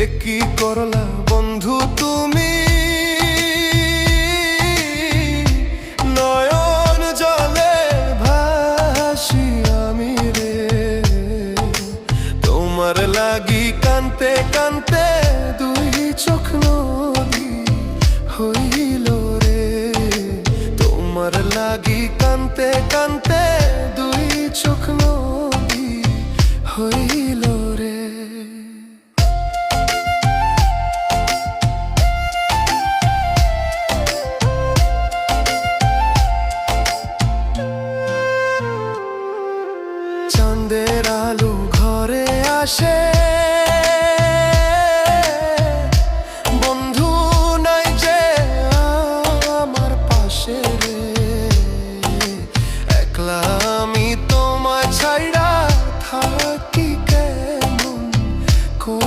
এ কি করলা বন্ধু তুমি, নয়ন জলে ভাসি আমি রে। তোমার লাগি কানতে কানতে দুই চোখ নদী হইল রে। তোমার লাগি কানতে কানতে দুই চোখ নদী হইল রে। চাঁদের আলো ঘরে আসে, বন্ধু নাই যে আমার পাশে রে। একলা আমি তোমায় ছাইড়া থাকি কেমন করে।